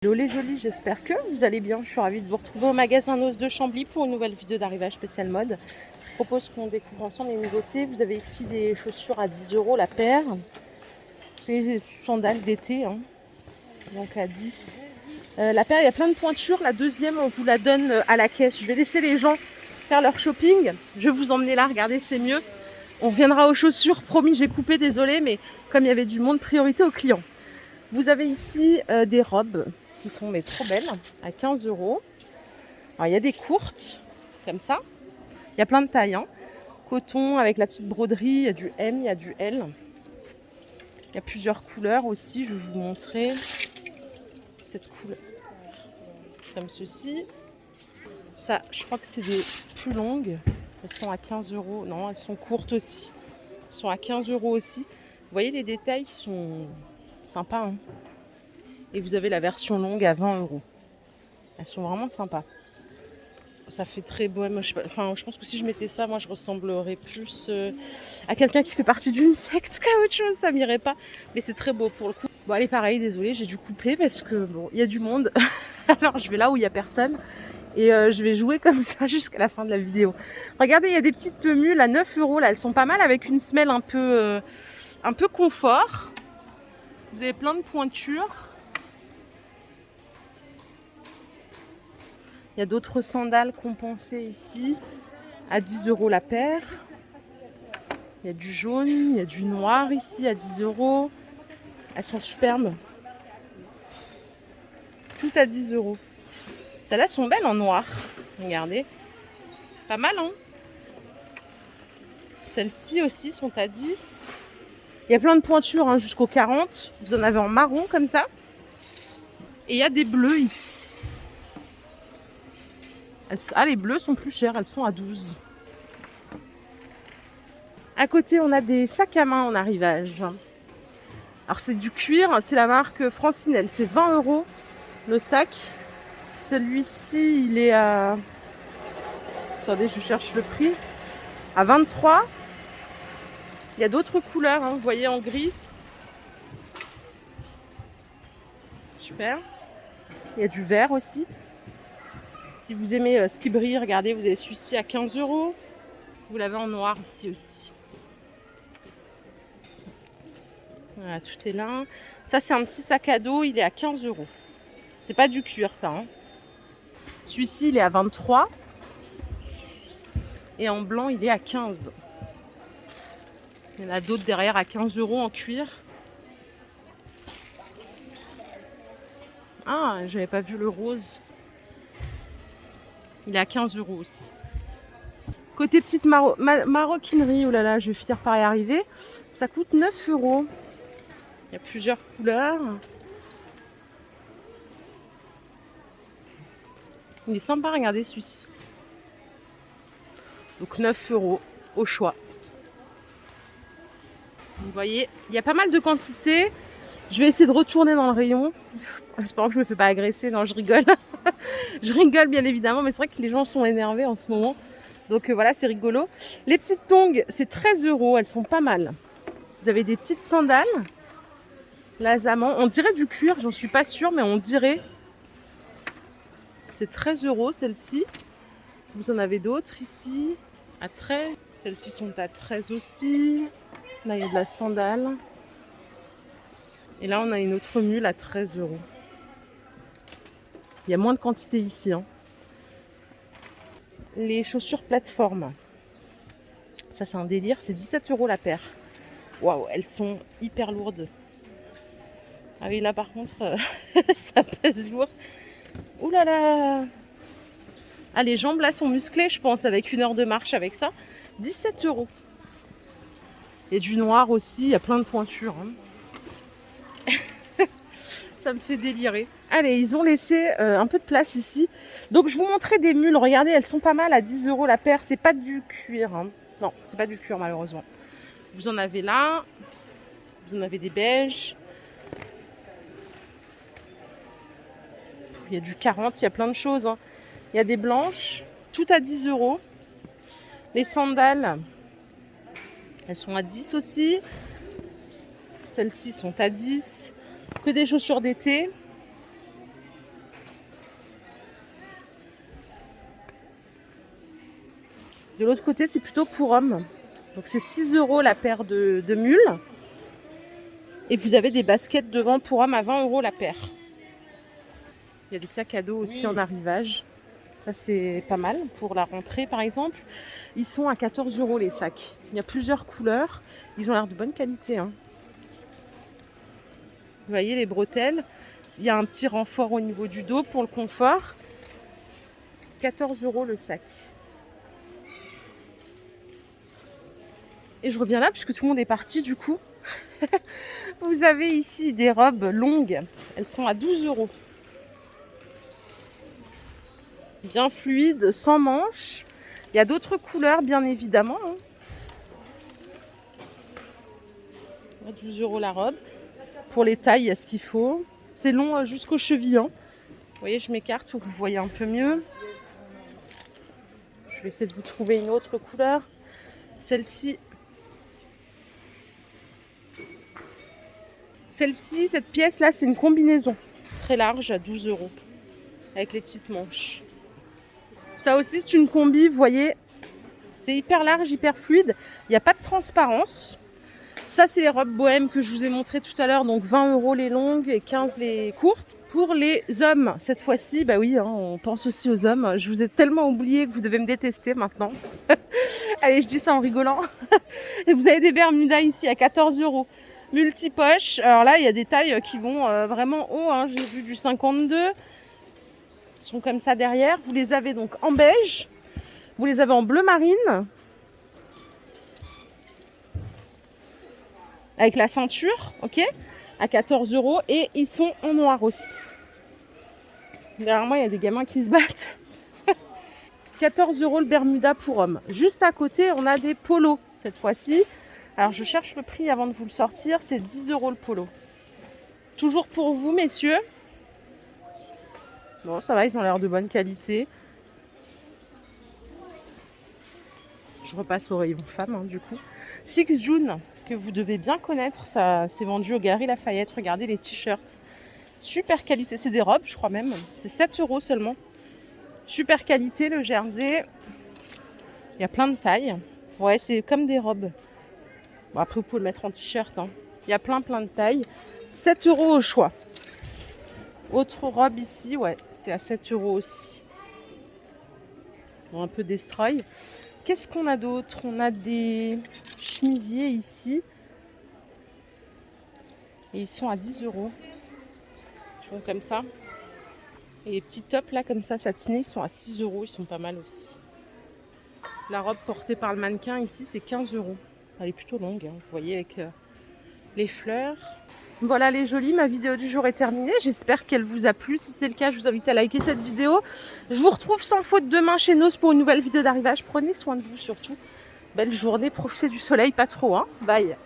Hello les jolis, j'espère que vous allez bien. Je suis ravie de vous retrouver au magasin Noz de Chambly pour une nouvelle vidéo d'arrivage spécial mode. Je propose qu'on découvre ensemble les nouveautés. Vous avez ici des chaussures à 10 € la paire. C'est des sandales d'été, hein, donc à 10. La paire, il y a plein de pointures. La deuxième, on vous la donne à la caisse. Je vais laisser les gens faire leur shopping. Je vais vous emmener là, regardez, c'est mieux. On reviendra aux chaussures, promis, j'ai coupé, désolé, mais comme il y avait du monde, priorité aux clients. Vous avez ici des robes qui sont mais trop belles, à 15 €. Alors il y a des courtes, comme ça. Il y a plein de tailles, hein. Coton avec la petite broderie, il y a du M, il y a du L. Il y a plusieurs couleurs aussi, je vais vous montrer cette couleur. Comme ceci. Ça, je crois que c'est des plus longues. Elles sont à 15 €. Non, elles sont courtes aussi. Elles sont à 15 € aussi. Vous voyez les détails qui sont sympas, hein. Et vous avez la version longue à 20 €. Elles sont vraiment sympas. Ça fait très bohème. Moi, je pense que si je mettais ça, moi, je ressemblerais plus à quelqu'un qui fait partie d'une secte qu'à autre chose. Ça m'irait pas. Mais c'est très beau pour le coup. Bon, allez, pareil, désolée, j'ai dû couper parce que bon, il y a du monde. Alors, je vais là où il y a personne. Et je vais jouer comme ça jusqu'à la fin de la vidéo. Regardez, il y a des petites mules à 9 € là. Elles sont pas mal avec une semelle un peu confort. Vous avez plein de pointures. Il y a d'autres sandales compensées ici à 10 € la paire. Il y a du jaune, il y a du noir ici à 10 €. Elles sont superbes. Tout à 10 €. Celles-là sont belles en noir. Regardez. Pas mal, hein? Celles-ci aussi sont à 10. Il y a plein de pointures, hein, jusqu'au 40. Vous en avez en marron comme ça. Et il y a des bleus ici. Ah, les bleus sont plus chers, elles sont à 12. À côté, on a des sacs à main en arrivage. Alors c'est du cuir, c'est la marque Francinelle, c'est 20 € le sac. Celui-ci, il est à... Attendez, je cherche le prix. À 23. Il y a d'autres couleurs, hein, vous voyez, en gris. Super. Il y a du vert aussi. Si vous aimez ce qui brille, regardez, vous avez celui-ci à 15 €. Vous l'avez en noir ici aussi. Voilà, tout est là. Ça, c'est un petit sac à dos, il est à 15 €. C'est pas du cuir, ça, hein. Celui-ci, il est à 23. Et en blanc, il est à 15. Il y en a d'autres derrière à 15 € en cuir. Ah, j'avais pas vu le rose. Il est à 15 € aussi. Côté petite maroquinerie, oh là là, je vais finir par y arriver. Ça coûte 9 €. Il y a plusieurs couleurs. Il est sympa, regardez celui-ci. Donc 9 € au choix. Vous voyez, il y a pas mal de quantités. Je vais essayer de retourner dans le rayon. J'espère que je me fais pas agresser. Non, je rigole. Je rigole bien évidemment, mais c'est vrai que les gens sont énervés en ce moment. Donc voilà, c'est rigolo. Les petites tongs, c'est 13 €. Elles sont pas mal. Vous avez des petites sandales. Lasamment. On dirait du cuir, j'en suis pas sûre, mais on dirait. C'est 13 € celle-ci. Vous en avez d'autres ici à 13. Celles-ci sont à 13 aussi. Là, il y a de la sandale. Et là, on a une autre mule à 13 €. Il y a moins de quantité ici, hein. Les chaussures plateforme. Ça, c'est un délire. C'est 17 € la paire. Waouh, elles sont hyper lourdes. Ah oui, là, par contre, ça pèse lourd. Ouh là là! Ah, les jambes, là, sont musclées, je pense, avec 1 heure de marche avec ça. 17 €. Il y a du noir aussi. Il y a plein de pointures, hein. Ça me fait délirer. Allez, ils ont laissé un peu de place ici. Donc, je vous montrais des mules. Regardez, elles sont pas mal à 10 € la paire. C'est pas du cuir, hein. Non, c'est pas du cuir, malheureusement. Vous en avez là. Vous en avez des beiges. Il y a du 40. Il y a plein de choses, hein. Il y a des blanches. Tout à 10 €. Les sandales, elles sont à 10 aussi. Celles-ci sont à 10. Que des chaussures d'été. De l'autre côté, c'est plutôt pour hommes. Donc c'est 6 € la paire de mules. Et vous avez des baskets devant pour hommes à 20 € la paire. Il y a des sacs à dos aussi en arrivage. Ça, c'est pas mal pour la rentrée, par exemple. Ils sont à 14 € les sacs. Il y a plusieurs couleurs. Ils ont l'air de bonne qualité, hein. Vous voyez les bretelles. Il y a un petit renfort au niveau du dos pour le confort. 14 € le sac. Et je reviens là puisque tout le monde est parti du coup. Vous avez ici des robes longues. Elles sont à 12 €. Bien fluide, sans manches. Il y a d'autres couleurs, bien évidemment, hein. À 12 € la robe. Pour les tailles, il y a ce qu'il faut. C'est long jusqu'aux chevilles, hein. Vous voyez, je m'écarte pour que vous voyez un peu mieux. Je vais essayer de vous trouver une autre couleur. Celle-ci. Celle-ci, cette pièce-là, c'est une combinaison. Très large, à 12 €. Avec les petites manches. Ça aussi, c'est une combi, vous voyez. C'est hyper large, hyper fluide. Il n'y a pas de transparence. Ça, c'est les robes bohèmes que je vous ai montré tout à l'heure. Donc 20 € les longues et 15 les courtes. Pour les hommes, cette fois-ci, bah oui, hein, on pense aussi aux hommes. Je vous ai tellement oublié que vous devez me détester maintenant. Allez, je dis ça en rigolant. Et vous avez des bermudas ici à 14 €. Multipoche. Alors là, il y a des tailles qui vont vraiment haut, hein. J'ai vu du 52. Ils sont comme ça derrière. Vous les avez donc en beige. Vous les avez en bleu marine. Avec la ceinture, ok, à 14 €. Et ils sont en noir aussi. Derrière moi, il y a des gamins qui se battent. 14 € le bermuda pour hommes. Juste à côté, on a des polos cette fois-ci. Alors, je cherche le prix avant de vous le sortir. C'est 10 € le polo. Toujours pour vous, messieurs. Bon, ça va, ils ont l'air de bonne qualité. Je repasse au rayon femmes, hein, du coup. Six June, que vous devez bien connaître. Ça s'est vendu au Galeries Lafayette. Regardez les t-shirts. Super qualité. C'est des robes, je crois même. C'est 7 € seulement. Super qualité, le jersey. Il y a plein de tailles. Ouais, c'est comme des robes. Bon, après, vous pouvez le mettre en t-shirt, hein. Il y a plein de tailles. 7 € au choix. Autre robe ici, ouais, c'est à 7 € aussi. Bon, un peu destroy. Qu'est-ce qu'on a d'autre? On a des chemisiers ici. Et ils sont à 10 €. Ils sont comme ça. Et les petits tops là, comme ça, satinés, ils sont à 6 €. Ils sont pas mal aussi. La robe portée par le mannequin ici, c'est 15 €. Elle est plutôt longue, hein, vous voyez, avec les fleurs. Voilà les jolies, ma vidéo du jour est terminée. J'espère qu'elle vous a plu. Si c'est le cas, je vous invite à liker cette vidéo. Je vous retrouve sans faute demain chez Nos pour une nouvelle vidéo d'arrivage. Prenez soin de vous surtout. Belle journée, profitez du soleil, pas trop, hein. Bye.